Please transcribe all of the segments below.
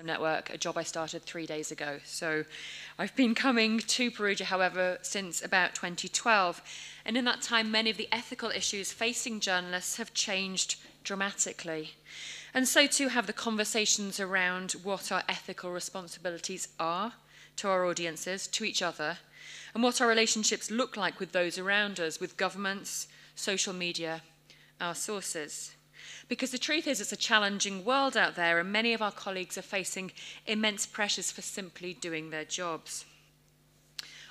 Network, a job I started 3 days ago. So I've been coming to Perugia, however, since about 2012. And in that time, many of the ethical issues facing journalists have changed dramatically. And so too have the conversations around what our ethical responsibilities are to our audiences, to each other, and what our relationships look like with those around us, with governments, social media, our sources. Because the truth is, it's a challenging world out there, and many of our colleagues are facing immense pressures for simply doing their jobs.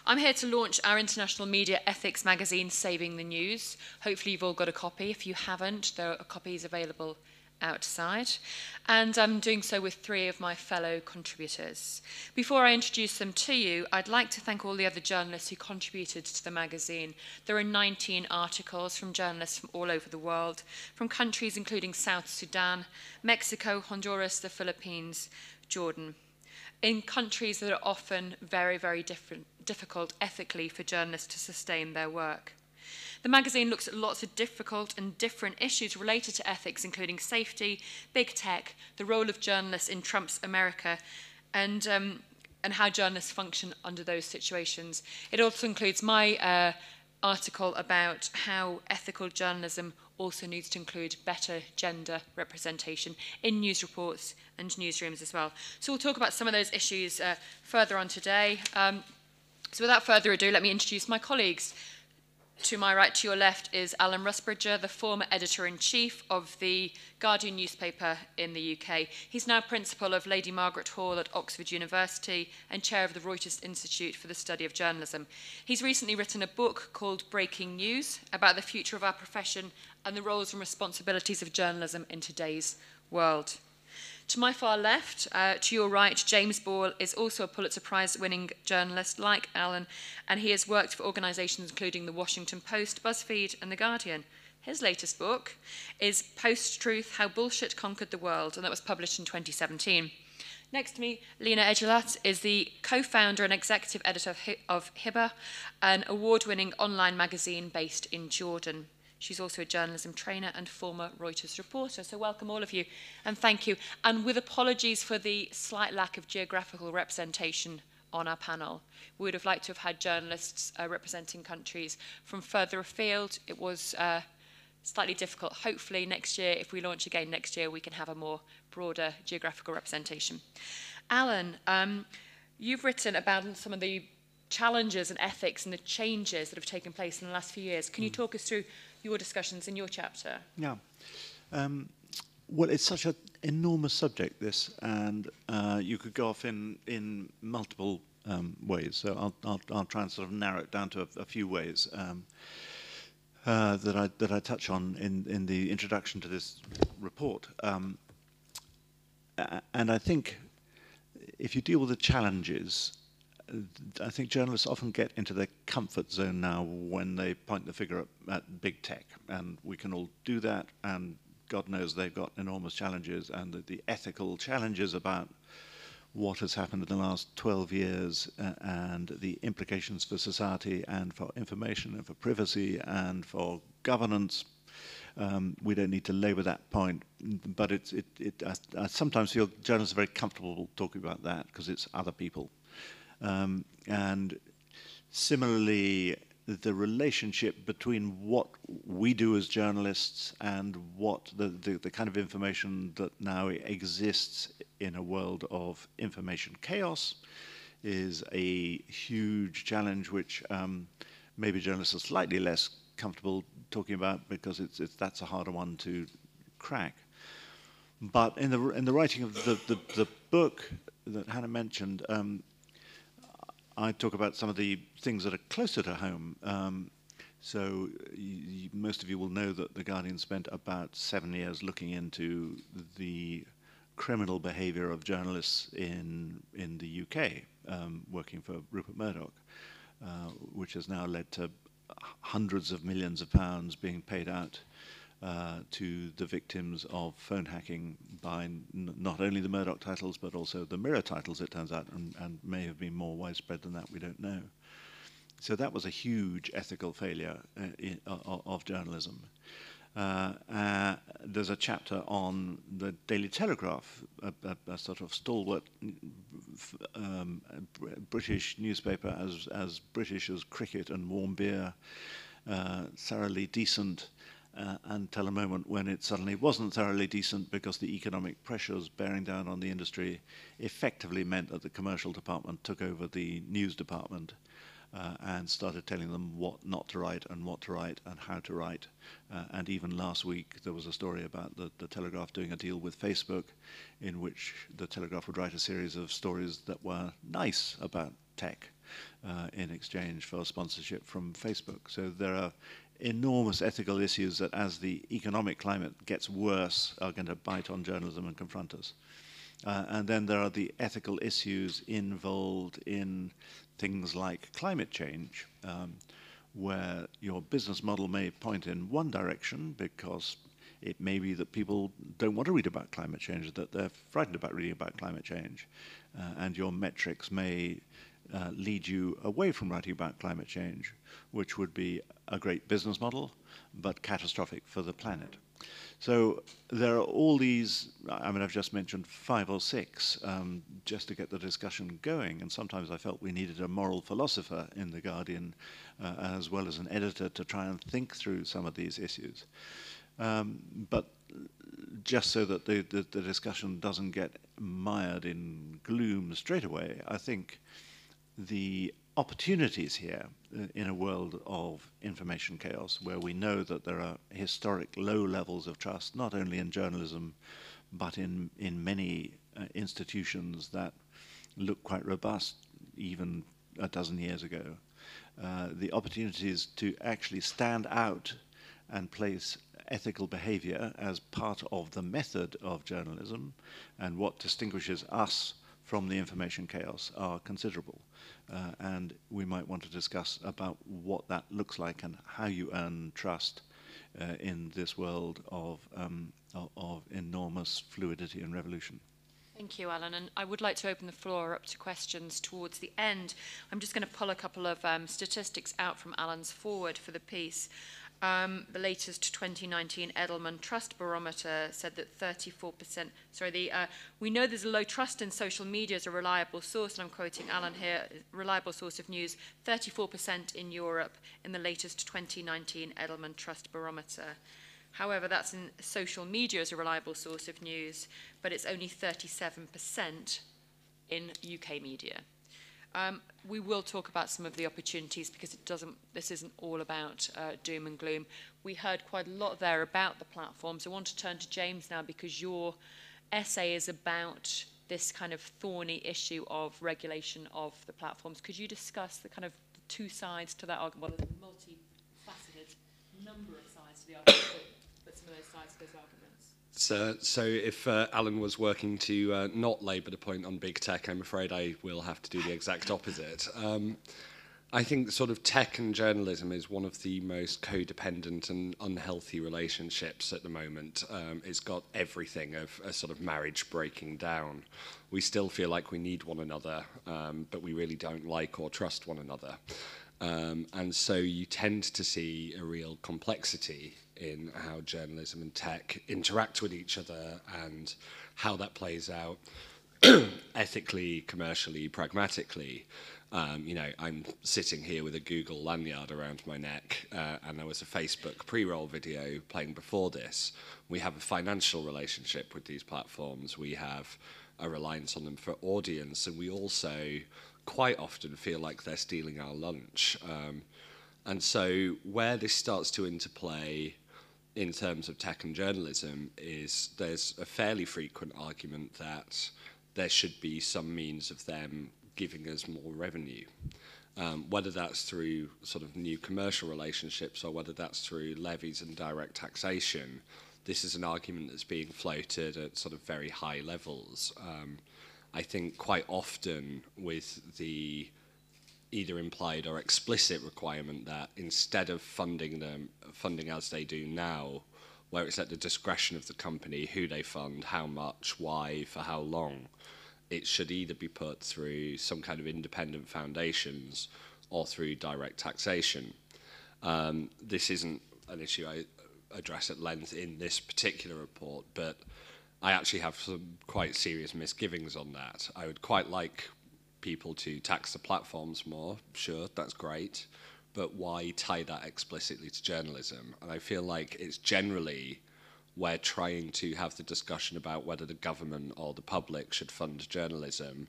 I'm here to launch our international media ethics magazine, Saving the News. Hopefully you've all got a copy. If you haven't, there are copies available outside. And I'm doing so with 3 of my fellow contributors. Before I introduce them to you, I'd like to thank all the other journalists who contributed to the magazine. There are 19 articles from journalists from all over the world, from countries including South Sudan, Mexico, Honduras, the Philippines, Jordan, in countries that are often very, very difficult ethically for journalists to sustain their work. The magazine looks at lots of difficult and different issues related to ethics, including safety, big tech, the role of journalists in Trump's America, and how journalists function under those situations. It also includes my article about how ethical journalism also needs to include better gender representation in news reports and newsrooms as well. So we'll talk about some of those issues further on today. So without further ado, let me introduce my colleagues. To my right, to your left, is Alan Rusbridger, the former editor-in-chief of the Guardian newspaper in the UK. He's now principal of Lady Margaret Hall at Oxford University and chair of the Reuters Institute for the Study of Journalism. He's recently written a book called Breaking News about the future of our profession and the roles and responsibilities of journalism in today's world. To my far left, to your right, James Ball is also a Pulitzer Prize-winning journalist like Alan, and he has worked for organisations including The Washington Post, BuzzFeed and The Guardian. His latest book is Post-Truth, How Bullshit Conquered the World, and that was published in 2017. Next to me, Lina Ejeilat is the co-founder and executive editor of Hibba, an award-winning online magazine based in Jordan. She's also a journalism trainer and former Reuters reporter. So welcome all of you, and thank you. And with apologies for the slight lack of geographical representation on our panel. We would have liked to have had journalists representing countries from further afield. It was slightly difficult. Hopefully next year, if we launch again next year, we can have a more broader geographical representation. Alan, you've written about some of the challenges and ethics and the changes that have taken place in the last few years. Can you talk us through your discussions in your chapter? Yeah. Well, it's such an enormous subject, this, and you could go off in multiple ways. So I'll try and sort of narrow it down to a few ways that I touch on in the introduction to this report. And I think if you deal with the challenges, I think journalists often get into their comfort zone now when they point the finger at big tech, and we can all do that, and God knows they've got enormous challenges, and the ethical challenges about what has happened in the last 12 years and the implications for society and for information and for privacy and for governance. We don't need to labour that point, but I sometimes feel journalists are very comfortable talking about that because it's other people. And similarly, the relationship between what we do as journalists and what the kind of information that now exists in a world of information chaos is a huge challenge, which maybe journalists are slightly less comfortable talking about because that's a harder one to crack. But in the writing of the book that Hannah mentioned, I talk about some of the things that are closer to home. So most of you will know that The Guardian spent about 7 years looking into the criminal behaviour of journalists in the UK, working for Rupert Murdoch, which has now led to hundreds of millions of pounds being paid out to the victims of phone hacking by not only the Murdoch titles but also the Mirror titles, it turns out, and may have been more widespread than that, we don't know. So that was a huge ethical failure of journalism. There's a chapter on the Daily Telegraph, a sort of stalwart British newspaper, as British as cricket and warm beer, thoroughly decent, until a moment when it suddenly wasn't thoroughly decent because the economic pressures bearing down on the industry effectively meant that the commercial department took over the news department and started telling them what not to write and what to write and how to write. And even last week there was a story about the Telegraph doing a deal with Facebook in which the Telegraph would write a series of stories that were nice about tech in exchange for sponsorship from Facebook. So there are enormous ethical issues that, as the economic climate gets worse, are going to bite on journalism and confront us. And then there are the ethical issues involved in things like climate change, where your business model may point in one direction because it may be that people don't want to read about climate change, that they're frightened about reading about climate change, and your metrics may lead you away from writing about climate change, which would be a great business model, but catastrophic for the planet. So there are all these, I mean, I've just mentioned 5 or 6 just to get the discussion going, and sometimes I felt we needed a moral philosopher in The Guardian as well as an editor to try and think through some of these issues. But just so that the discussion doesn't get mired in gloom straight away, I think the opportunities here in a world of information chaos, where we know that there are historic low levels of trust, not only in journalism, but in many institutions that look quite robust even a dozen years ago. The opportunities to actually stand out and place ethical behavior as part of the method of journalism and what distinguishes us from the information chaos are considerable. And we might want to discuss about what that looks like and how you earn trust in this world of enormous fluidity and revolution. Thank you, Alan. And I would like to open the floor up to questions towards the end. I'm just going to pull a couple of statistics out from Alan's forward for the piece. The latest 2019 Edelman Trust Barometer said that 34%, we know there's a low trust in social media as a reliable source, and I'm quoting Alan here, reliable source of news, 34% in Europe in the latest 2019 Edelman Trust Barometer. However, that's in social media as a reliable source of news, but it's only 37% in UK media. We will talk about some of the opportunities because this isn't all about doom and gloom. We heard quite a lot there about the platforms. I want to turn to James now because your essay is about this kind of thorny issue of regulation of the platforms. Could you discuss the kind of two sides to that argument? Well, there's a multifaceted number of sides to the argument, but some of those sides to those arguments. So if Alan was working to not labour the point on big tech, I'm afraid I will have to do the exact opposite. I think sort of tech and journalism is one of the most codependent and unhealthy relationships at the moment. It's got everything of a sort of marriage breaking down. We still feel like we need one another, but we really don't like or trust one another. And so you tend to see a real complexity in how journalism and tech interact with each other and how that plays out ethically, commercially, pragmatically. I'm sitting here with a Google lanyard around my neck, and there was a Facebook pre-roll video playing before this. We have a financial relationship with these platforms. We have a reliance on them for audience, and we also quite often feel like they're stealing our lunch. And so where this starts to interplay in terms of tech and journalism is there's a fairly frequent argument that there should be some means of them giving us more revenue, whether that's through sort of new commercial relationships or whether that's through levies and direct taxation. This is an argument that's being floated at sort of very high levels. I think quite often with the either implied or explicit requirement that instead of funding as they do now, where it's at the discretion of the company who they fund, how much, why, for how long, it should either be put through some kind of independent foundations or through direct taxation. This isn't an issue address at length in this particular report, but I actually have some quite serious misgivings on that. I would quite like people to tax the platforms more, sure, that's great, but why tie that explicitly to journalism? And I feel like it's generally we're trying to have the discussion about whether the government or the public should fund journalism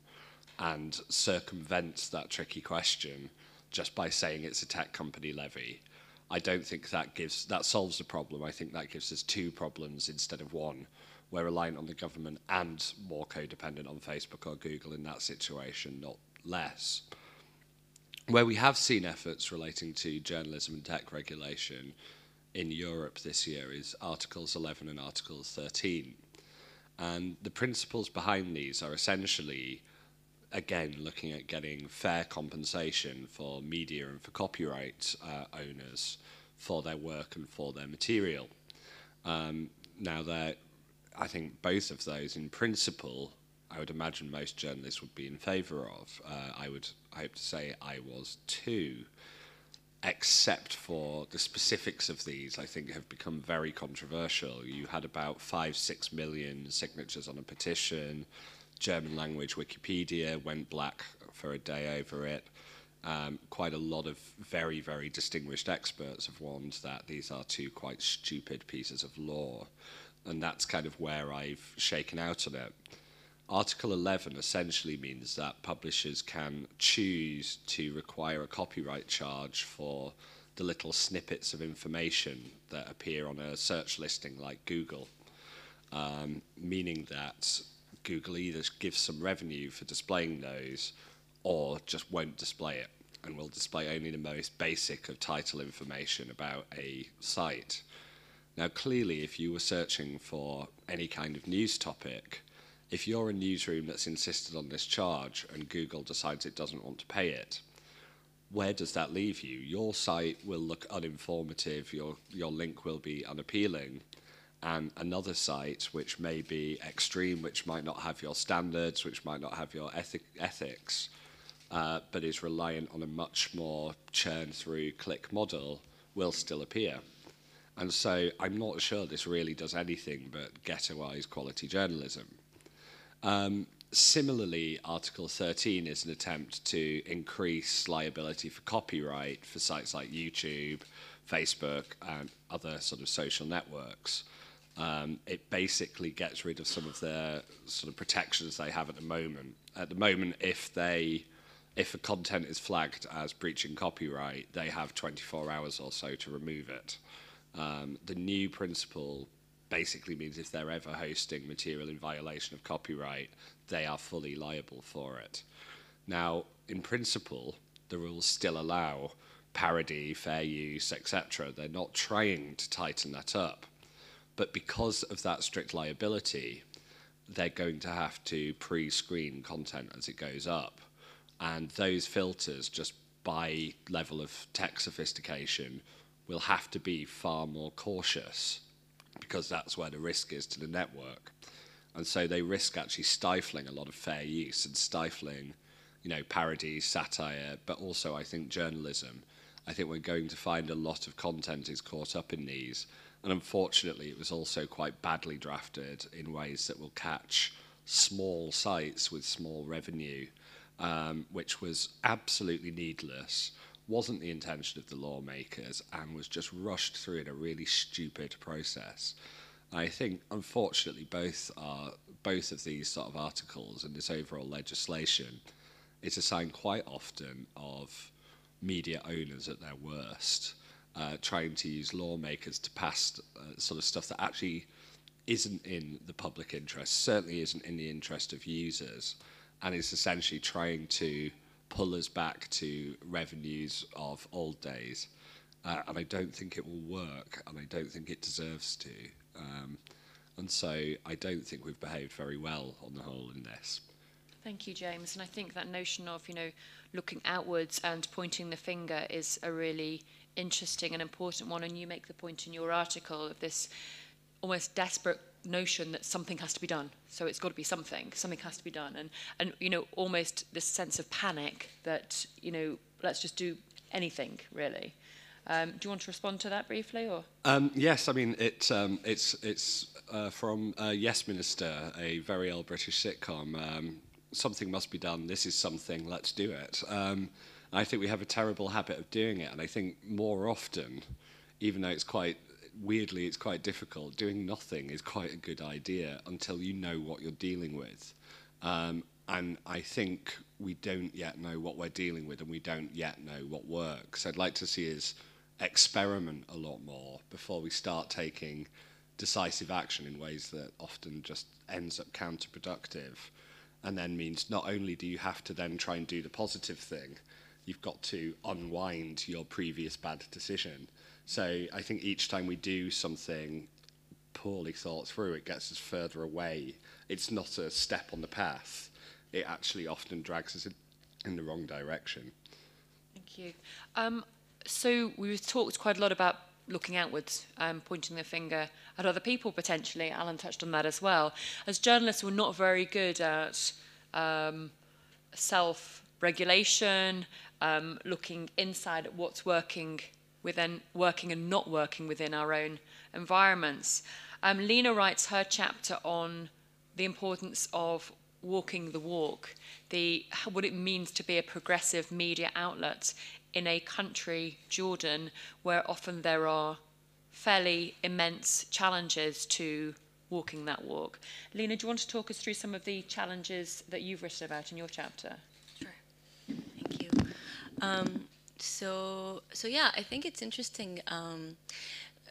and circumvent that tricky question just by saying it's a tech company levy. I don't think that solves the problem. I think that gives us two problems instead of one. We're reliant on the government and more codependent on Facebook or Google in that situation, not less. Where we have seen efforts relating to journalism and tech regulation in Europe this year is Articles 11 and Articles 13. And the principles behind these are essentially, again, looking at getting fair compensation for media and for copyright owners for their work and for their material. Now, I think both of those, in principle, I would imagine most journalists would be in favour of. I hope to say I was too, except for the specifics of these, I think, have become very controversial. You had about 5-6 million signatures on a petition. German language Wikipedia went black for a day over it. Quite a lot of very, very distinguished experts have warned that these are two quite stupid pieces of law. And that's kind of where I've shaken out on it. Article 11 essentially means that publishers can choose to require a copyright charge for the little snippets of information that appear on a search listing like Google, meaning that Google either gives some revenue for displaying those or just won't display it and will display only the most basic of title information about a site. Now, clearly, if you were searching for any kind of news topic, if you're a newsroom that's insisted on this charge and Google decides it doesn't want to pay it, where does that leave you? Your site will look uninformative, your link will be unappealing, and another site, which may be extreme, which might not have your standards, which might not have your ethics, but is reliant on a much more churn-through click model, will still appear. And so I'm not sure this really does anything but ghettoise quality journalism. Similarly, Article 13 is an attempt to increase liability for copyright for sites like YouTube, Facebook, and other sort of social networks. It basically gets rid of some of the sort of protections they have at the moment. At the moment, if a content is flagged as breaching copyright, they have 24 hours or so to remove it. The new principle basically means if they're ever hosting material in violation of copyright, they are fully liable for it. Now, in principle, the rules still allow parody, fair use, etc. They're not trying to tighten that up. But because of that strict liability, they're going to have to pre-screen content as it goes up. And those filters, just by level of tech sophistication, will have to be far more cautious because that's where the risk is to the network. And so they risk actually stifling a lot of fair use and stifling, parody, satire, but also I think journalism. I think we're going to find a lot of content is caught up in these. And unfortunately, it was also quite badly drafted in ways that will catch small sites with small revenue, which was absolutely needless, wasn't the intention of the lawmakers, and was just rushed through in a really stupid process. I think, unfortunately, both of these sort of articles and this overall legislation is a sign quite often of media owners at their worst, trying to use lawmakers to pass sort of stuff that actually isn't in the public interest, certainly isn't in the interest of users, and is essentially trying to pull us back to revenues of old days. And I don't think it will work, and I don't think it deserves to. And so I don't think we've behaved very well on the whole in this. Thank you, James. And I think that notion of, looking outwards and pointing the finger is a really interesting and important one. And you make the point in your article of this almost desperate notion that something has to be done. So it's got to be something has to be done. And almost this sense of panic that, let's just do anything, really. Do you want to respond to that briefly, or? Yes, I mean it's from Yes Minister, a very old British sitcom. Something must be done. This is something. Let's do it. I think we have a terrible habit of doing it, and I think more often, even though it's quite weirdly it's quite difficult, doing nothing is quite a good idea until you know what you're dealing with. And I think we don't yet know what we're dealing with, and we don't yet know what works. I'd like to see us experiment a lot more before we start taking decisive action in ways that often just ends up counterproductive, and then means not only do you have to then try and do the positive thing, you've got to unwind your previous bad decision. So I think each time we do something poorly thought through, it gets us further away. It's not a step on the path. It actually often drags us in the wrong direction. Thank you. So we've talked quite a lot about looking outwards, pointing the finger at other people potentially. Alan touched on that as well. As journalists, we're not very good at self-regulation, looking inside at what's working and not working within our own environments. Lina writes her chapter on the importance of walking the walk, what it means to be a progressive media outlet in a country, Jordan, where often there are fairly immense challenges to walking that walk. Lina, do you want to talk us through some of the challenges that you've written about in your chapter? Sure. Thank you. So yeah, I think it's interesting.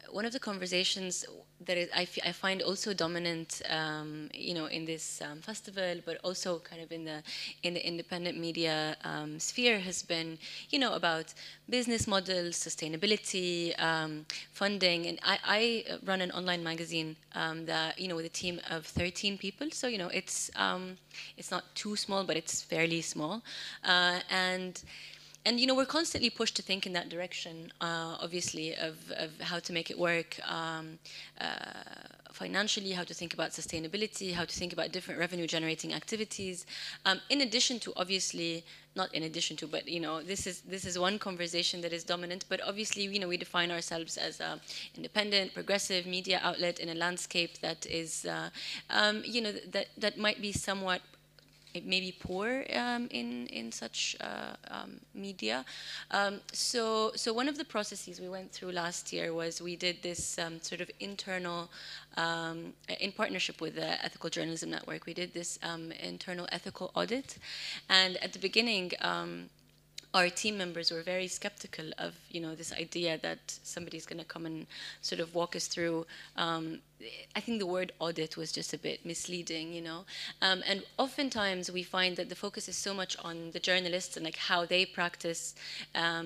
One of the conversations that I find also dominant, in this festival, but also kind of in the independent media sphere, has been, about business models, sustainability, funding. And I run an online magazine that, with a team of 13 people. So, it's not too small, but it's fairly small. And we're constantly pushed to think in that direction, obviously, of how to make it work financially, how to think about sustainability, how to think about different revenue-generating activities. In addition to, obviously, not in addition to, but this is one conversation that is dominant. But obviously, we define ourselves as an independent, progressive media outlet in a landscape that is, that might be somewhat. It may be poor in such media. So one of the processes we went through last year was we did this sort of internal, in partnership with the Ethical Journalism Network, we did this internal ethical audit. And at the beginning, our team members were very skeptical of, this idea that somebody's going to come and sort of walk us through. I think the word audit was just a bit misleading, And oftentimes we find that the focus is so much on the journalists and like how they practice, how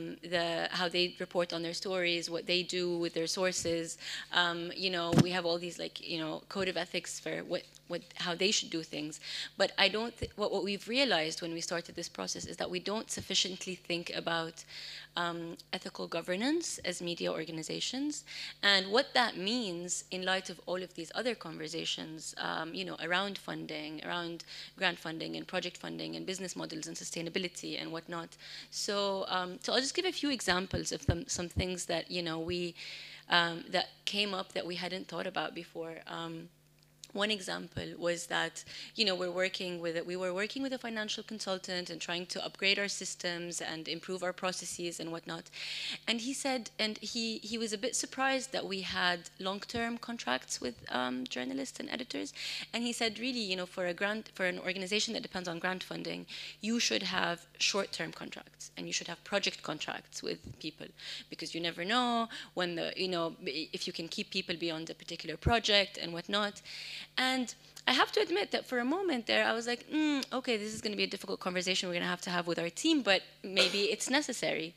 they report on their stories, what they do with their sources. We have all these code of ethics for how they should do things. But I don't. What we've realized when we started this process is that we don't sufficiently think about ethical governance as media organizations, and what that means in light of all of these other conversations, around funding, around grant funding and project funding and business models and sustainability and whatnot. So I'll just give a few examples of some things that we that came up that we hadn't thought about before. One example was that, we were working with a financial consultant and trying to upgrade our systems and improve our processes and whatnot. And he said, and he was a bit surprised that we had long-term contracts with journalists and editors. And he said, really, for an organization that depends on grant funding, you should have short-term contracts and you should have project contracts with people, because you never know when if you can keep people beyond a particular project and whatnot. And I have to admit that for a moment there, I was like, okay, this is going to be a difficult conversation we're going to have with our team, but maybe it's necessary.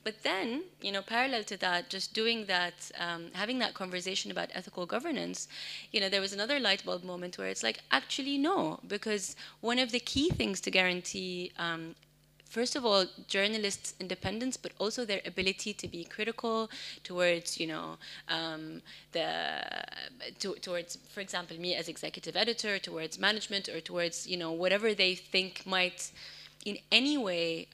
But then, parallel to that, just doing that, having that conversation about ethical governance, there was another light bulb moment where it's like, actually, no, because one of the key things to guarantee first of all, journalists' independence, but also their ability to be critical towards, towards, for example, me as executive editor, towards management, or towards, whatever they think might in any way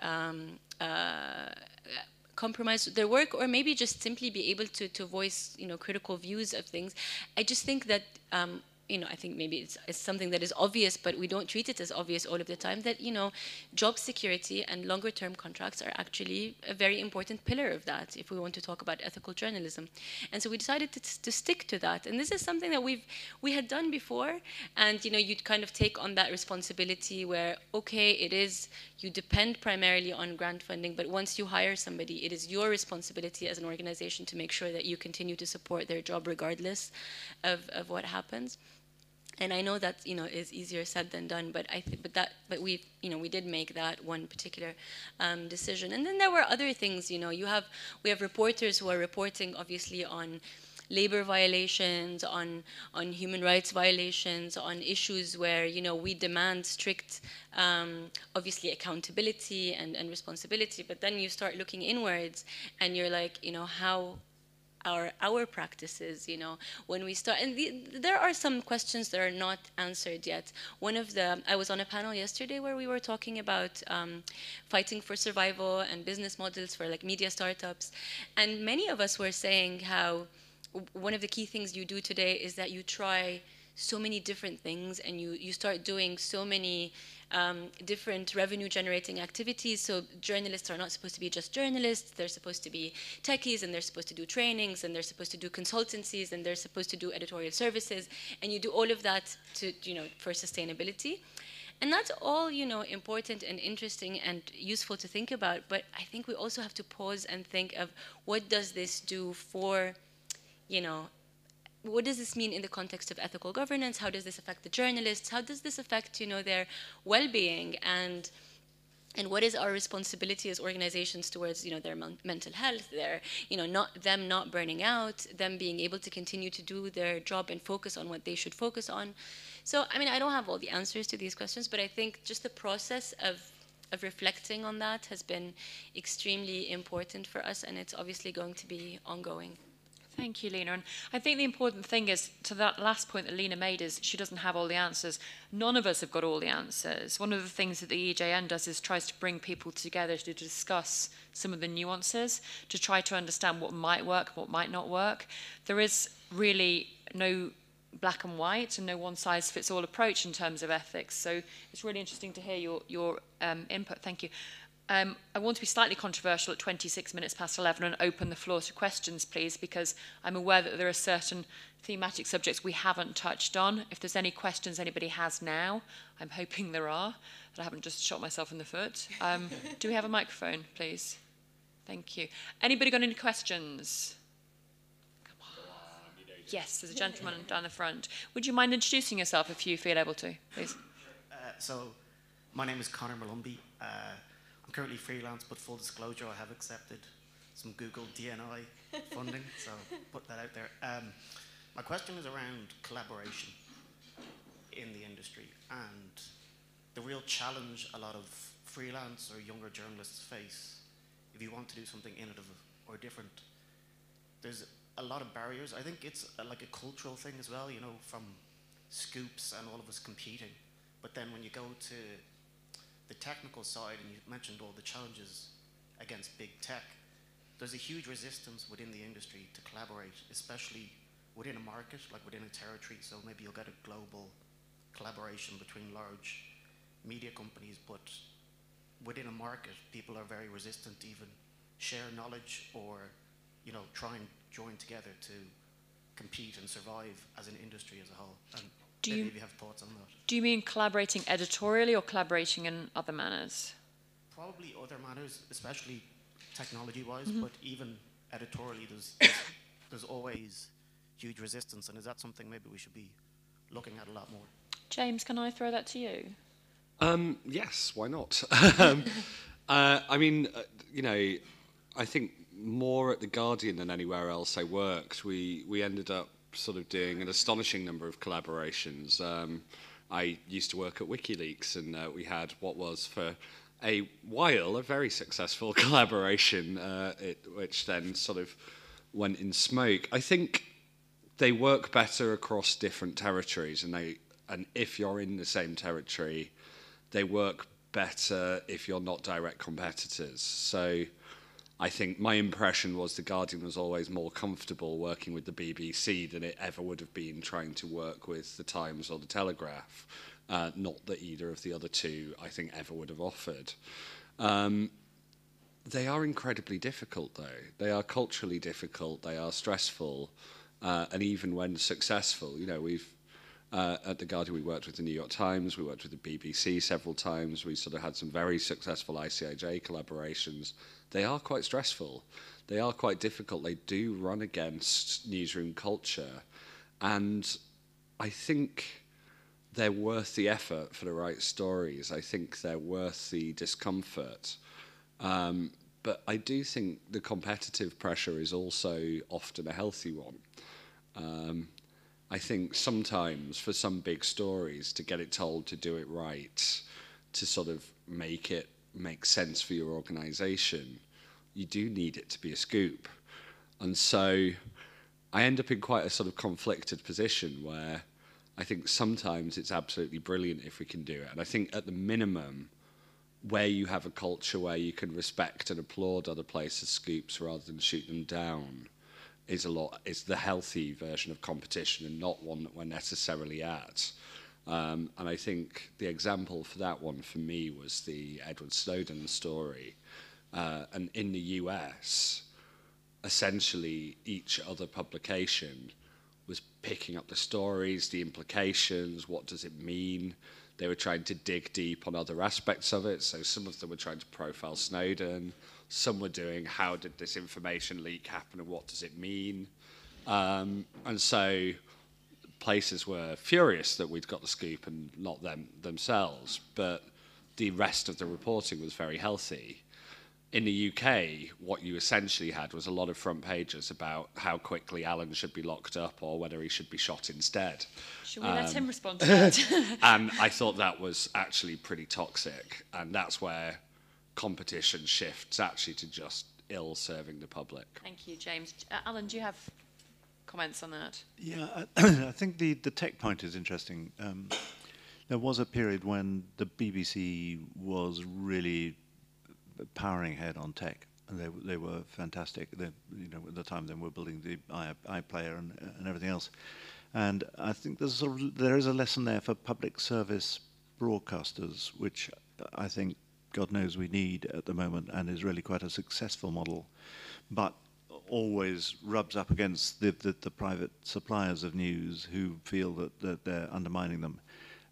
compromise their work, or maybe just simply be able to voice, critical views of things. I just think that, I think maybe it's something that is obvious, but we don't treat it as obvious all of the time, that, job security and longer term contracts are actually a very important pillar of that if we want to talk about ethical journalism. And so we decided to stick to that. And this is something that we had done before. And, you'd kind of take on that responsibility where, okay, you depend primarily on grant funding, but once you hire somebody, it is your responsibility as an organization to make sure that you continue to support their job regardless of what happens. And I know that is easier said than done, but we did make that one particular decision. And then there were other things. We have reporters who are reporting obviously on labor violations, on human rights violations, on issues where we demand strict obviously accountability and responsibility. But then you start looking inwards, and you're like, how our practices, when we start, and there are some questions that are not answered yet. I was on a panel yesterday where we were talking about fighting for survival and business models for like media startups, and many of us were saying how one of the key things you do today is that you try so many different things, and you start doing so many different revenue generating activities. So journalists are not supposed to be just journalists, they're supposed to be techies, and they're supposed to do trainings, and they're supposed to do consultancies, and they're supposed to do editorial services, and you do all of that for sustainability. And that's all, important and interesting and useful to think about, but I think we also have to pause and think of what does this do for, what does this mean in the context of ethical governance? How does this affect the journalists? How does this affect, their well-being? And what is our responsibility as organizations towards, their mental health, their, not burning out, them being able to continue to do their job and focus on what they should focus on. So, I don't have all the answers to these questions, but I think just the process of reflecting on that has been extremely important for us, and it's obviously going to be ongoing. Thank you, Lina. And I think the important thing is, to that last point that Lina made, is she doesn't have all the answers. None of us have got all the answers. One of the things that the EJN does is tries to bring people together to discuss some of the nuances, to try to understand what might work, what might not work. There is really no black and white and no one-size-fits-all approach in terms of ethics. So it's really interesting to hear your input. Thank you. I want to be slightly controversial at 26 minutes past 11 and open the floor to questions, please, because I'm aware that there are certain thematic subjects we haven't touched on. If there's any questions anybody has now, I'm hoping there are, that I haven't just shot myself in the foot. Do we have a microphone, please? Thank you. Anybody got any questions? Come on. Yes, there's a gentleman down the front. Would you mind introducing yourself if you feel able to, please? So, my name is Conor Malumbi. I'm currently freelance, but full disclosure, I have accepted some Google DNI funding, so put that out there. My question is around collaboration in the industry, and the real challenge a lot of freelance or younger journalists face if you want to do something innovative or different. There's a lot of barriers. I think it's like a cultural thing as well, from scoops and all of us competing. But then when you go to the technical side, and you mentioned all the challenges against big tech, there's a huge resistance within the industry to collaborate, especially within a market, like within a territory. So maybe you'll get a global collaboration between large media companies, but within a market, people are very resistant to even share knowledge or, try and join together to compete and survive as an industry as a whole. And maybe you have thoughts on that. Do you mean collaborating editorially or collaborating in other manners? Probably other manners, especially technology-wise, but even editorially, there's always huge resistance. And is that something maybe we should be looking at a lot more? James, can I throw that to you? Yes, why not? I think more at The Guardian than anywhere else I worked, we ended up sort of doing an astonishing number of collaborations. I used to work at WikiLeaks, and we had what was for a while a very successful collaboration, which then sort of went in smoke. I think they work better across different territories, and if you're in the same territory, they work better if you're not direct competitors. So I think my impression was The Guardian was always more comfortable working with the BBC than it ever would have been trying to work with the Times or the Telegraph. Not that either of the other two, I think, ever would have offered. They are incredibly difficult, though. They are culturally difficult. They are stressful. And even when successful, you know, we've at The Guardian, we worked with the New York Times, we worked with the BBC several times, we sort of had some very successful ICIJ collaborations. They are quite stressful. They are quite difficult. They do run against newsroom culture. And I think they're worth the effort for the right stories. I think they're worth the discomfort. But I do think the competitive pressure is also often a healthy one. I think sometimes for some big stories, to get it told to do it right, to sort of make it make sense for your organisation, you do need it to be a scoop. And so I end up in quite a sort of conflicted position where I think sometimes it's absolutely brilliant if we can do it. And I think at the minimum, where you have a culture where you can respect and applaud other places' scoops rather than shoot them down, is the healthy version of competition and not one that we're necessarily at. And I think the example for that one for me was the Edward Snowden story. And in the US, essentially each other publication was picking up the stories, the implications, what does it mean. They were trying to dig deep on other aspects of it. So some of them were trying to profile Snowden. Some were doing, how did this information leak happen and what does it mean? And so places were furious that we'd got the scoop and not them themselves. But the rest of the reporting was very healthy. In the UK, what you essentially had was a lot of front pages about how quickly Alan should be locked up or whether he should be shot instead. Should we let him respond to that? And I thought that was actually pretty toxic. And that's where competition shifts actually to just ill-serving the public. Thank you, James. Alan, do you have comments on that? Yeah, I think the tech point is interesting. There was a period when the BBC was really powering ahead on tech, and they were fantastic. They, you know, at the time they were building the iPlayer and everything else. And I think there is a lesson there for public service broadcasters, which I think God knows we need at the moment, and is really quite a successful model, but always rubs up against the private suppliers of news who feel that they're undermining them.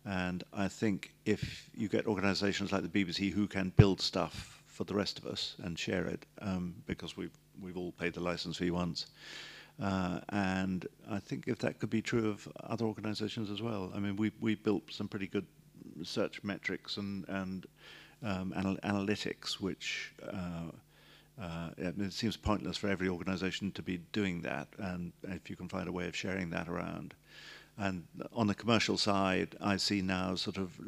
And I think if you get organisations like the BBC who can build stuff for the rest of us and share it, because we've all paid the licence fee once, and I think if that could be true of other organisations as well. I mean, we built some pretty good search metrics and analytics, which it seems pointless for every organisation to be doing that, and if you can find a way of sharing that around. And on the commercial side, I see now sort of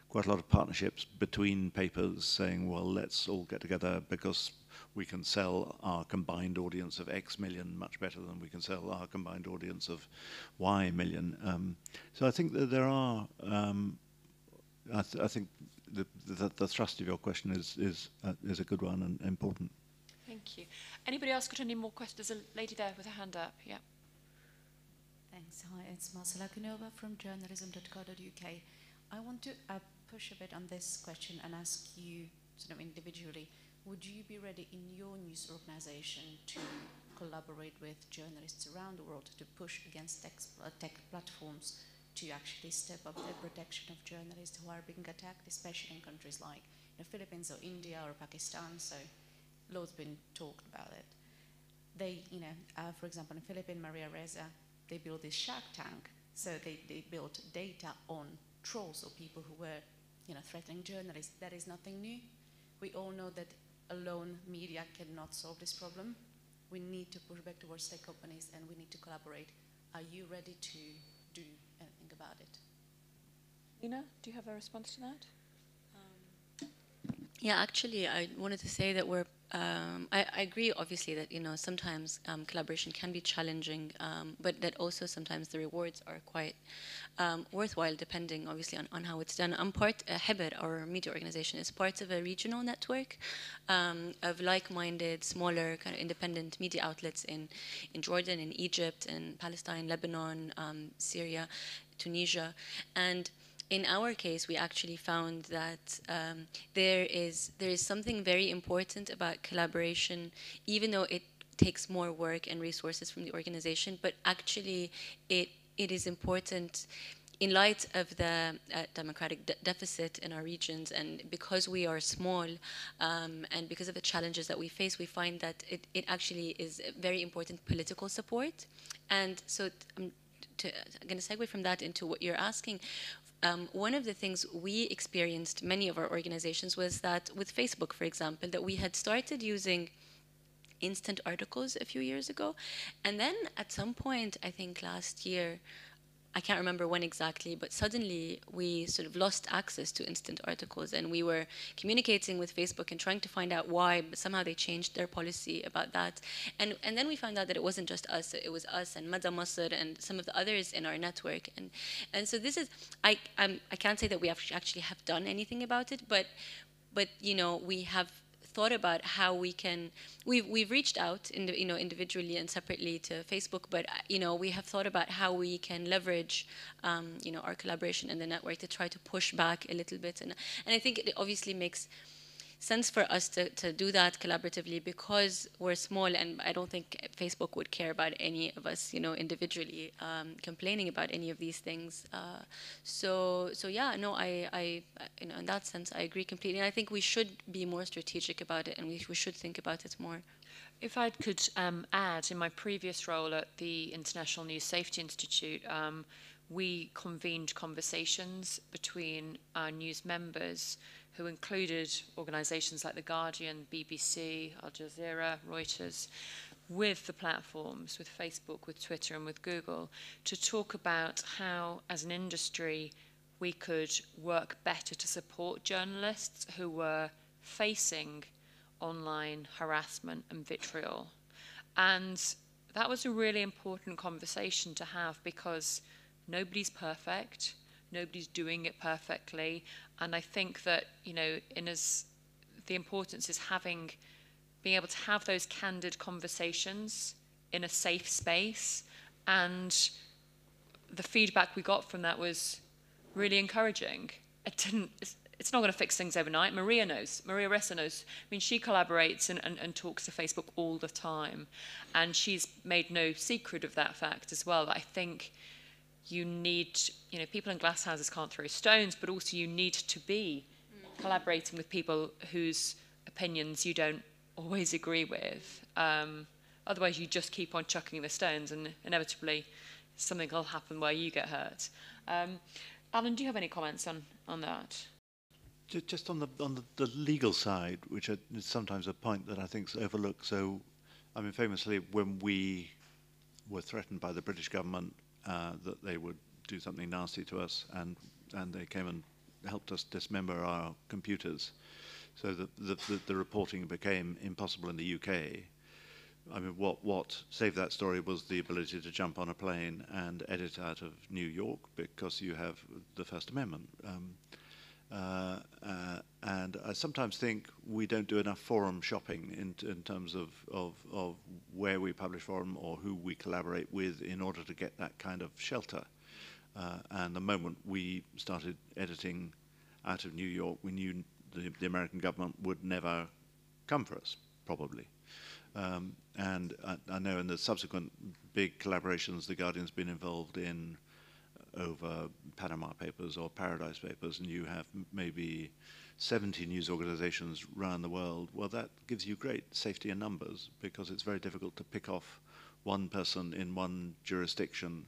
quite a lot of partnerships between papers saying, well, let's all get together because we can sell our combined audience of X million much better than we can sell our combined audience of Y million. So I think that there are, I think the thrust of your question is a good one and important. Thank you. Anybody else got any more questions? There's a lady there with her hand up. Yeah. Thanks. Hi, it's Marcela Kunova from journalism.co.uk. I want to push a bit on this question and ask you sort of individually, would you be ready in your news organisation to collaborate with journalists around the world to push against tech platforms to actually step up the protection of journalists who are being attacked, especially in countries like the Philippines or India or Pakistan? So loads been talked about it. They, for example, in the Philippines, Maria Reza, they built this Shark Tank. So they built data on trolls or people who were, threatening journalists. That is nothing new. We all know that alone media cannot solve this problem. We need to push back towards tech companies and we need to collaborate. Are you ready to do anything about it? Lina, do you have a response to that? Yeah, actually, I wanted to say that we're I agree, obviously, that sometimes collaboration can be challenging, but that also sometimes the rewards are quite worthwhile, depending, obviously, on how it's done. I'm part, Heber, our media organization, is part of a regional network of like-minded, smaller, kind of independent media outlets in Jordan, in Egypt, in Palestine, Lebanon, Syria, Tunisia, and in our case, we actually found that there is something very important about collaboration, even though it takes more work and resources from the organization. But actually, it is important in light of the democratic deficit in our regions, and because we are small, and because of the challenges that we face, we find that it actually is very important political support. And so I'm going to segue from that into what you're asking. One of the things we experienced, many of our organizations, was that with Facebook, for example, that we had started using instant articles a few years ago. And then at some point, I think last year, I can't remember when exactly, but suddenly we sort of lost access to instant articles, and we were communicating with Facebook and trying to find out why, but somehow they changed their policy about that. And then we found out that it wasn't just us, it was us and Mada Masr and some of the others in our network. And so this is, I can't say that we actually have done anything about it, but we have thought about how we can. We've reached out individually and separately to Facebook, but we have thought about how we can leverage our collaboration in the network to try to push back a little bit, and I think it obviously makes sense for us to do that collaboratively because we're small, and I don't think Facebook would care about any of us, individually complaining about any of these things. So yeah, no, I in that sense, I agree completely. And I think we should be more strategic about it, and we should think about it more. If I could add, in my previous role at the International News Safety Institute, we convened conversations between our news members, who included organisations like The Guardian, BBC, Al Jazeera, Reuters, with the platforms, with Facebook, with Twitter and with Google, to talk about how, as an industry, we could work better to support journalists who were facing online harassment and vitriol. And that was a really important conversation to have, because nobody's perfect, nobody's doing it perfectly, and I think that the importance is being able to have those candid conversations in a safe space, and the feedback we got from that was really encouraging. It's not going to fix things overnight. Maria Ressa knows. I mean, she collaborates and talks to Facebook all the time, and she's made no secret of that fact as well, that I think you need, people in glass houses can't throw stones, but also you need to be collaborating with people whose opinions you don't always agree with. Otherwise, you just keep on chucking the stones, and inevitably something will happen where you get hurt. Alan, do you have any comments on that? Just on the legal side, which is sometimes a point that I think is overlooked. So, I mean, famously, when we were threatened by the British government that they would do something nasty to us, and they came and helped us dismember our computers, so that the reporting became impossible in the UK. I mean, what saved that story was the ability to jump on a plane and edit out of New York, because you have the First Amendment. And I sometimes think we don't do enough forum shopping in terms of where we publish forum or who we collaborate with in order to get that kind of shelter. And the moment we started editing out of New York, we knew the American government would never come for us, probably. And I know in the subsequent big collaborations The Guardian's been involved in over Panama Papers or Paradise Papers, and you have maybe 70 news organizations around the world, well, that gives you great safety in numbers, because it's very difficult to pick off one person in one jurisdiction,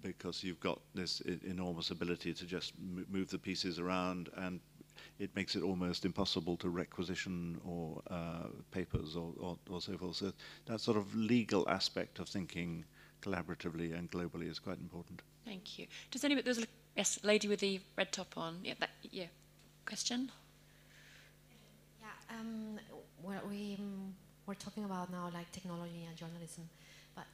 because you've got this enormous ability to just move the pieces around, and it makes it almost impossible to requisition or papers or so forth. So that sort of legal aspect of thinking collaboratively and globally is quite important. Thank you. Does anybody? There's a lady with the red top on. Yeah. Question. Yeah. we're talking about now like technology and journalism, but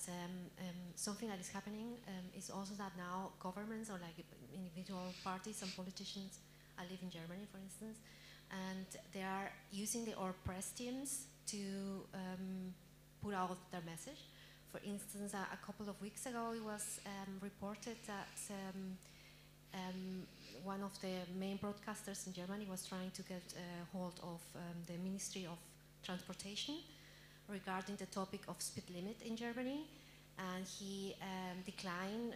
something that is happening is also that now governments or like individual parties and politicians, I live in Germany for instance, and they are using our press teams to put out their message. For instance, a couple of weeks ago it was reported that one of the main broadcasters in Germany was trying to get hold of the Ministry of Transportation regarding the topic of speed limit in Germany, and he declined,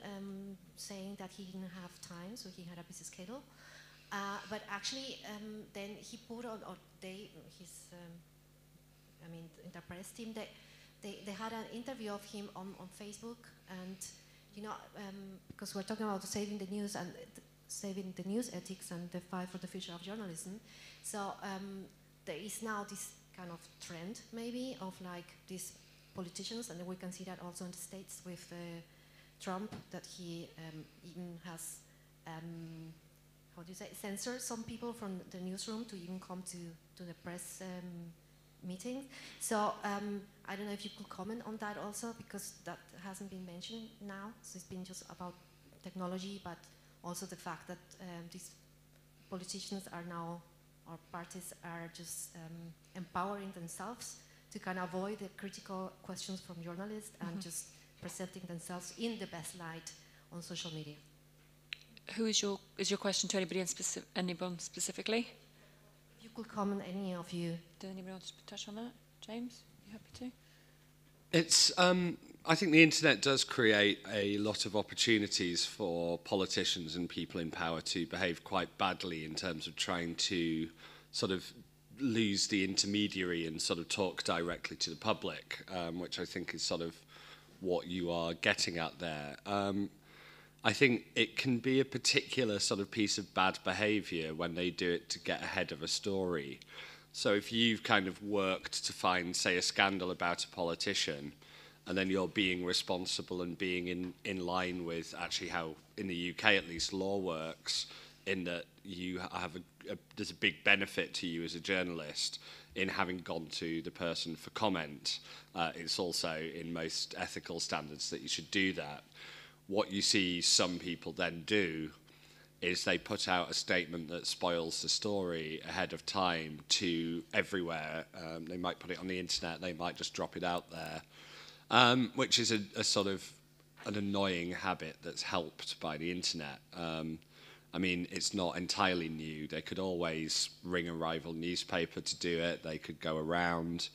saying that he didn't have time, so he had a busy schedule. But actually, then he put on, or they, his, I mean, the press team, they had an interview of him on Facebook, and you know, because we're talking about saving the news and saving the news ethics and the fight for the future of journalism. So there is now this kind of trend, maybe, of like these politicians, and we can see that also in the States with Trump, that he even has, how do you say, censored some people from the newsroom to even come to the press meeting. So I don't know if you could comment on that also, because that hasn't been mentioned now. So it's been just about technology, but also the fact that these politicians are now, or parties are just empowering themselves to kind of avoid the critical questions from journalists and just presenting themselves in the best light on social media. Who is your question to anybody anyone specifically? If you could comment, any of you. Does anybody want to touch on that? James, you happy to? It's, I think the internet does create a lot of opportunities for politicians and people in power to behave quite badly in terms of trying to sort of lose the intermediary and sort of talk directly to the public, which I think is sort of what you are getting at there. I think it can be a particular sort of piece of bad behaviour when they do it to get ahead of a story. So if you've kind of worked to find, say, a scandal about a politician, and then you're being responsible and being in line with actually how, in the UK at least, law works, in that you have there's a big benefit to you as a journalist in having gone to the person for comment. It's also in most ethical standards that you should do that. What you see some people then do is they put out a statement that spoils the story ahead of time to everywhere. They might put it on the internet, they might just drop it out there, which is a sort of an annoying habit that's helped by the internet. I mean, it's not entirely new. They could always ring a rival newspaper to do it. They could go around.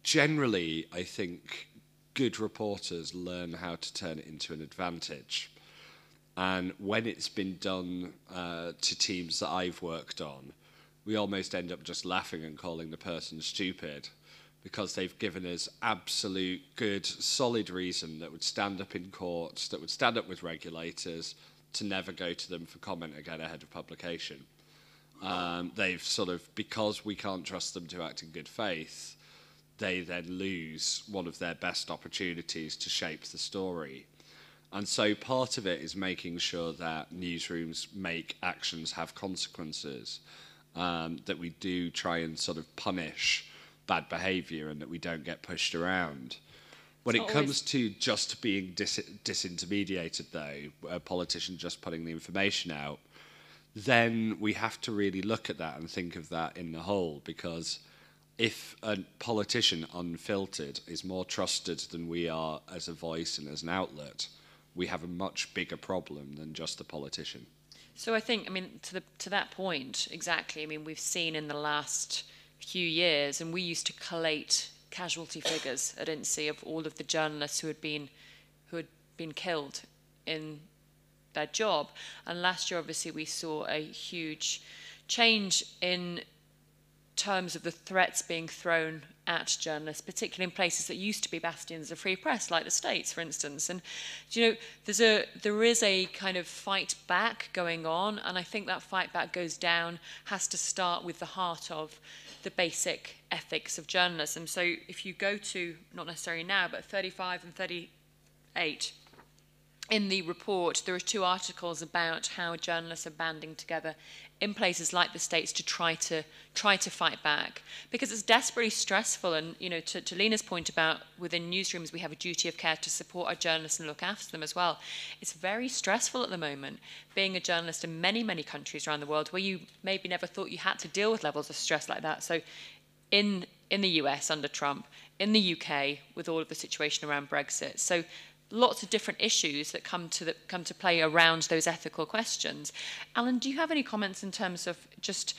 Generally, I think good reporters learn how to turn it into an advantage. And when it's been done to teams that I've worked on, we almost end up just laughing and calling the person stupid, because they've given us absolute good, solid reason that would stand up in courts, that would stand up with regulators, to never go to them for comment again ahead of publication. They've sort of, because we can't trust them to act in good faith, they then lose one of their best opportunities to shape the story. And so part of it is making sure that newsrooms make actions have consequences, that we do try and sort of punish bad behaviour and that we don't get pushed around. When it comes to just being disintermediated, though, a politician just putting the information out, then we have to really look at that and think of that in the whole, because if a politician unfiltered is more trusted than we are as a voice and as an outlet, we have a much bigger problem than just the politician. So I think, I mean, to that point, exactly, I mean, we've seen in the last few years, and we used to collate casualty figures at INSEE of all of the journalists who had been killed in their job. And last year, obviously, we saw a huge change in terms of the threats being thrown at journalists, particularly in places that used to be bastions of free press, like the States, for instance. And you know, there is a kind of fight back going on, and I think that fight back has to start with the heart of the basic ethics of journalism. So if you go to, not necessarily now, but 35 and 38, in the report, there are 2 articles about how journalists are banding together in places like the States to try to fight back, because it's desperately stressful. And to Lina's point about within newsrooms we have a duty of care to support our journalists and look after them as well. It's very stressful at the moment being a journalist in many countries around the world where you maybe never thought you had to deal with levels of stress like that. So in the US under Trump, in the UK with all of the situation around Brexit. So lots of different issues that come to play around those ethical questions. Alan, do you have any comments in terms of just,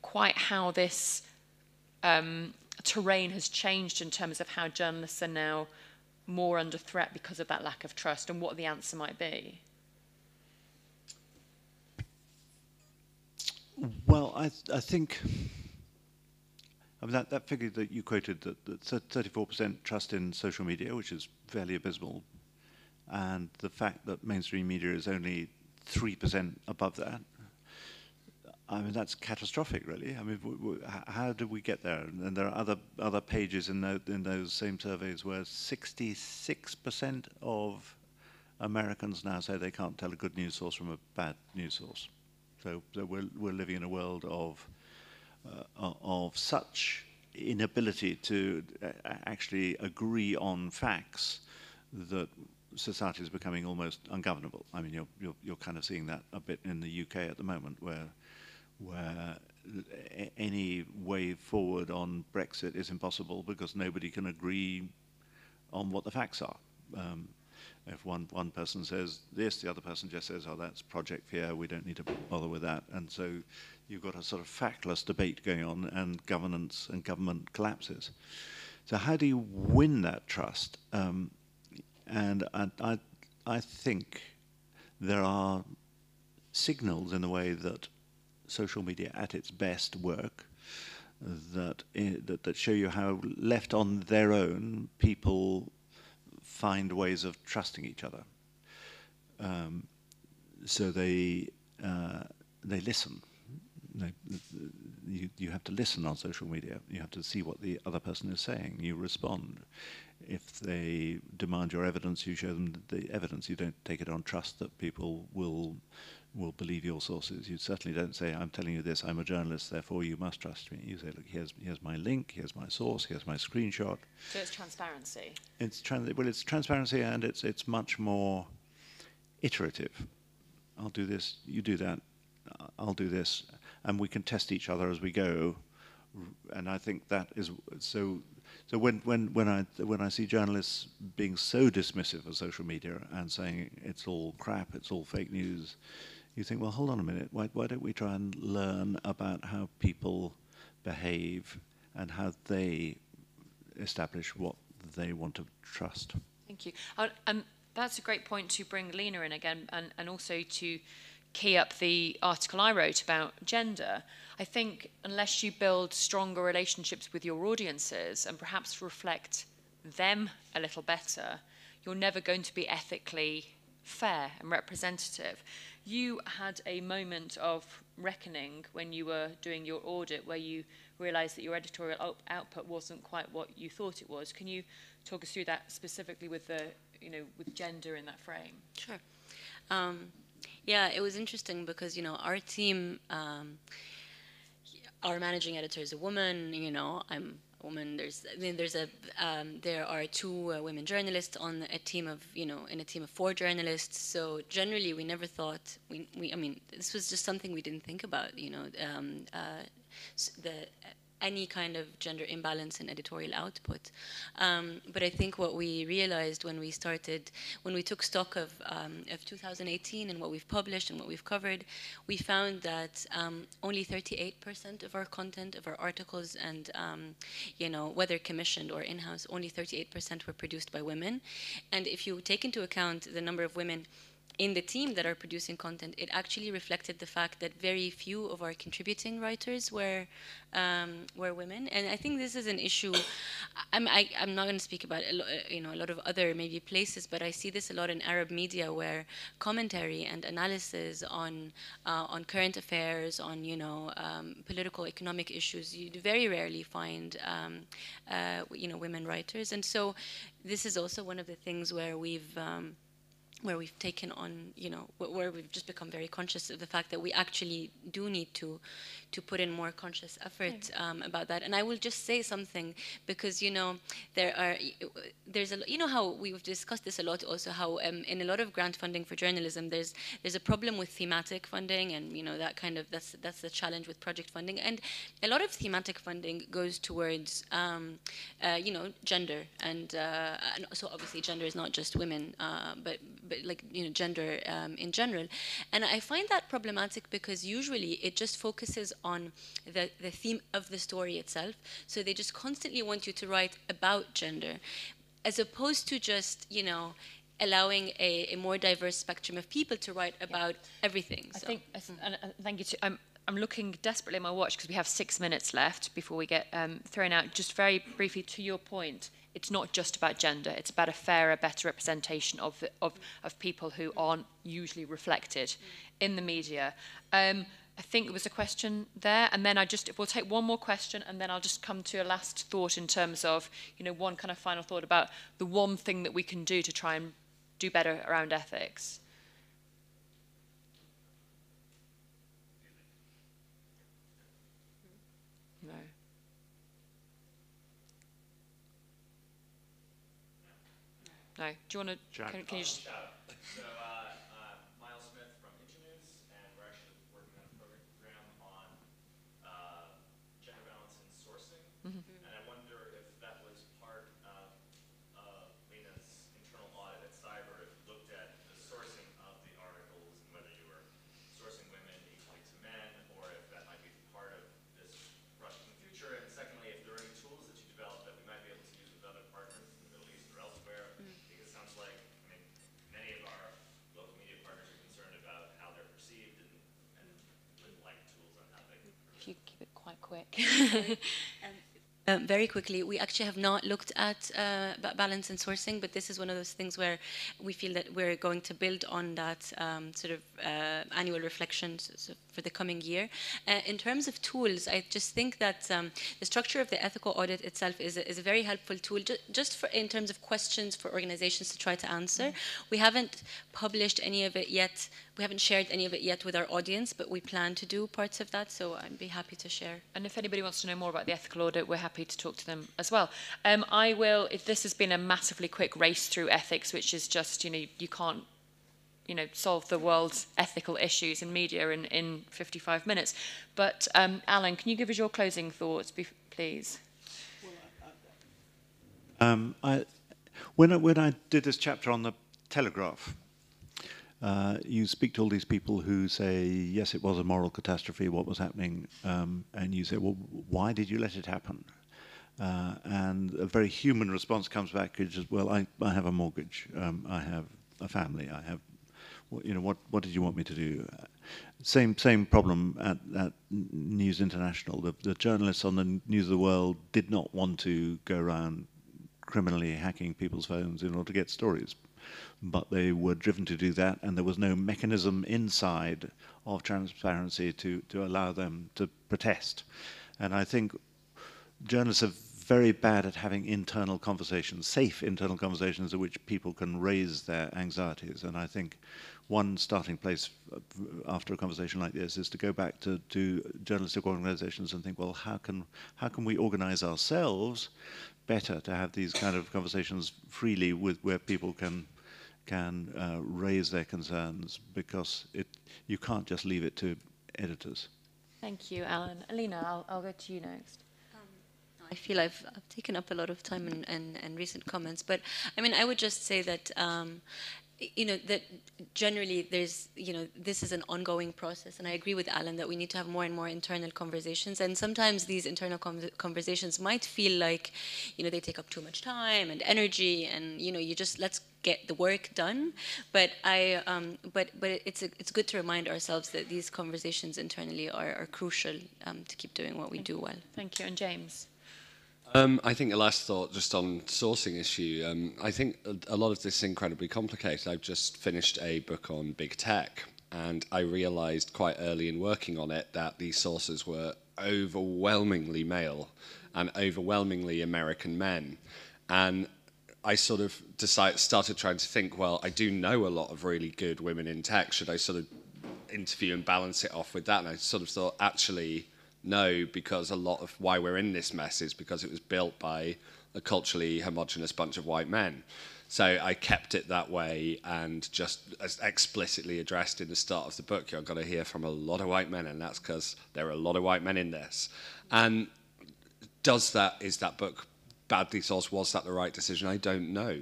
quite how this terrain has changed in terms of how journalists are now more under threat because of that lack of trust, and what the answer might be? Well, I think that figure that you quoted, that 34% trust in social media, which is fairly abysmal, and the fact that mainstream media is only 3% above that, I mean, that's catastrophic, really. I mean, how did we get there? And there are other pages in those same surveys where 66% of Americans now say they can't tell a good news source from a bad news source. So we're living in a world of such inability to actually agree on facts that society is becoming almost ungovernable. I mean, you're kind of seeing that a bit in the UK at the moment, where any way forward on Brexit is impossible because nobody can agree on what the facts are. If one person says this, the other person just says, oh, that's Project Fear, we don't need to bother with that. And so you've got a sort of factless debate going on, and governance and government collapses. So how do you win that trust? And I think there are signals in the way that social media at its best work that show you how, left on their own, people find ways of trusting each other. So they listen. You have to listen on social media. You have to see what the other person is saying. You respond. If they demand your evidence, you show them the evidence. You don't take it on trust that people will believe your sources. You certainly don't say, I'm telling you this, I'm a journalist, therefore you must trust me. You say, look, here's my link, here's my source, here's my screenshot. So it's transparency. It's transparency, and it's much more iterative. I'll do this, you do that, I'll do this, and we can test each other as we go. And I think that is so. So when I see journalists being so dismissive of social media and saying it's all crap, it's all fake news, you think, well, hold on a minute. Why don't we try and learn about how people behave and how they establish what they want to trust? Thank you. And that's a great point to bring Lina in again, and also to key up the article I wrote about gender. I think unless you build stronger relationships with your audiences and perhaps reflect them a little better, you're never going to be ethically fair and representative. You had a moment of reckoning when you were doing your audit where you realised that your editorial output wasn't quite what you thought it was. Can you talk us through that specifically with with gender in that frame? Sure. Yeah, it was interesting because, our team, our managing editor is a woman, I'm a woman. There are 2 women journalists on a team of, in a team of 4 journalists. So generally, we never thought, I mean, this was just something we didn't think about, any kind of gender imbalance in editorial output. But I think what we realized when we took stock of 2018 and what we've published and what we've covered, we found that only 38% of our content, of our articles, and whether commissioned or in-house, only 38% were produced by women. And if you take into account the number of women in the team that are producing content, it actually reflected the fact that very few of our contributing writers were women. And I think this is an issue. I'm not going to speak about a lot of other maybe places, but I see this a lot in Arab media, where commentary and analysis on current affairs, on political, economic issues, you very rarely find women writers. And so this is also one of the things where we've where we've taken on, where we've just become very conscious of the fact that we actually do need to put in more conscious effort about that. And I will just say something, because there's how we've discussed this a lot also, how in a lot of grant funding for journalism there's a problem with thematic funding, and that kind of that's the challenge with project funding. And a lot of thematic funding goes towards gender, and so obviously gender is not just women, but like gender in general. And I find that problematic, because usually it just focuses on the theme of the story itself. So they just constantly want you to write about gender, as opposed to just allowing a more diverse spectrum of people to write about everything. I think, and thank you. I'm looking desperately at my watch, because we have 6 minutes left before we get thrown out. Just very briefly, to your point, it's not just about gender. It's about a fairer, better representation of people who aren't usually reflected in the media. I think there was a question there, and then we'll take one more question, and then I'll just come to a last thought in terms of, one kind of final thought about the one thing that we can do to try and do better around ethics. No. No. Do you want to? Can you just? So, Miles Smith from Internews, and we're actually working on a program on gender balance in sourcing. And I wonder if that was part of Lina's internal audit at Cyber, if you looked at the sourcing of the articles and whether you were sourcing women equally to men, or if that might be part of this project in the future. And secondly, if there are any tools that you developed that we might be able to use with other partners in the Middle East or elsewhere. Because it sounds like, many of our local media partners are concerned about how they're perceived, and would like tools on how they can. If you keep it quite quick. Very quickly, we actually have not looked at balance in sourcing, but this is one of those things where we feel that we're going to build on that sort of annual reflections for the coming year. In terms of tools, I just think that the structure of the ethical audit itself is a very helpful tool, just in terms of questions for organizations to try to answer. We haven't published any of it yet. We haven't shared any of it yet with our audience, but we plan to do parts of that, so I'd be happy to share. And if anybody wants to know more about the ethical audit, we're happy to talk to them as well. If this has been a massively quick race through ethics, which is just, you can't, solve the world's ethical issues in media in 55 minutes. But Alan, can you give us your closing thoughts, please? When I did this chapter on the Telegraph, you speak to all these people who say, yes, it was a moral catastrophe, what was happening, and you say, well, why did you let it happen? And a very human response comes back, which is, well, I have a mortgage, I have a family, I have, what did you want me to do? Same problem at News International. The journalists on the News of the World did not want to go around criminally hacking people's phones in order to get stories. But they were driven to do that, and there was no mechanism inside of transparency to allow them to protest. And I think journalists are very bad at having internal conversations, safe internal conversations in which people can raise their anxieties. And I think one starting place after a conversation like this is to go back to journalistic organizations and think, well, how can we organize ourselves better to have these kind of conversations freely where people can raise their concerns, because you can't just leave it to editors. Thank you, Alan. Lina, I'll go to you next. I feel I've taken up a lot of time and recent comments, but I would just say that that generally there's, this is an ongoing process, and I agree with Alan that we need to have more and more internal conversations, and sometimes these internal conversations might feel like, they take up too much time and energy, and, you just, let's get the work done, but it's good to remind ourselves that these conversations internally are crucial to keep doing what we do well. Thank you. And James? I think a last thought just on sourcing issue. I think a lot of this is incredibly complicated. I've just finished a book on big tech, and I realized quite early in working on it that these sources were overwhelmingly male and overwhelmingly American men. And I sort of started trying to think, well, I do know a lot of really good women in tech. Should I sort of interview and balance it off with that? And I sort of thought, actually, no, because a lot of why we're in this mess is because it was built by a culturally homogenous bunch of white men. So I kept it that way and just as explicitly addressed in the start of the book, you're going to hear from a lot of white men, and that's because there are a lot of white men in this. And is that book badly sourced? Was that the right decision? I don't know.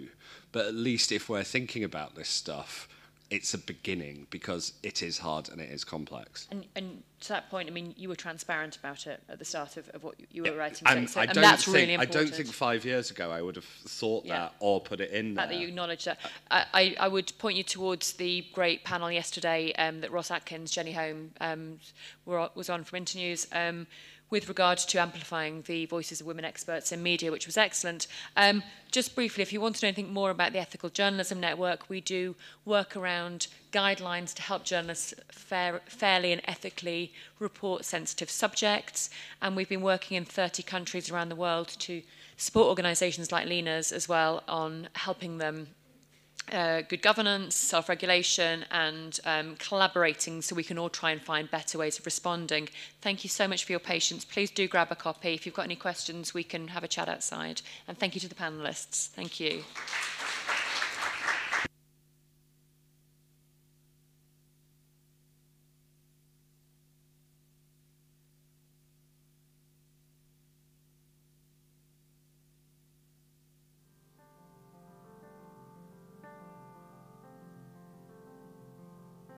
But at least if we're thinking about this stuff, it's a beginning, because it is hard and it is complex. And to that point, I mean, you were transparent about it at the start of what you were writing. And that's really important. I don't think 5 years ago I would have thought that or put it in there. The fact that you acknowledge that. I would point you towards the great panel yesterday that Ross Atkins, Jenny Holm was on from Internews, with regard to amplifying the voices of women experts in media, which was excellent. Just briefly, if you want to know anything more about the Ethical Journalism Network, we do work around guidelines to help journalists fairly and ethically report sensitive subjects. And we've been working in 30 countries around the world to support organisations like Lina's as well on helping them good governance, self-regulation, and collaborating so we can all try and find better ways of responding. Thank you so much for your patience. Please do grab a copy. If you've got any questions, we can have a chat outside. And thank you to the panellists. Thank you.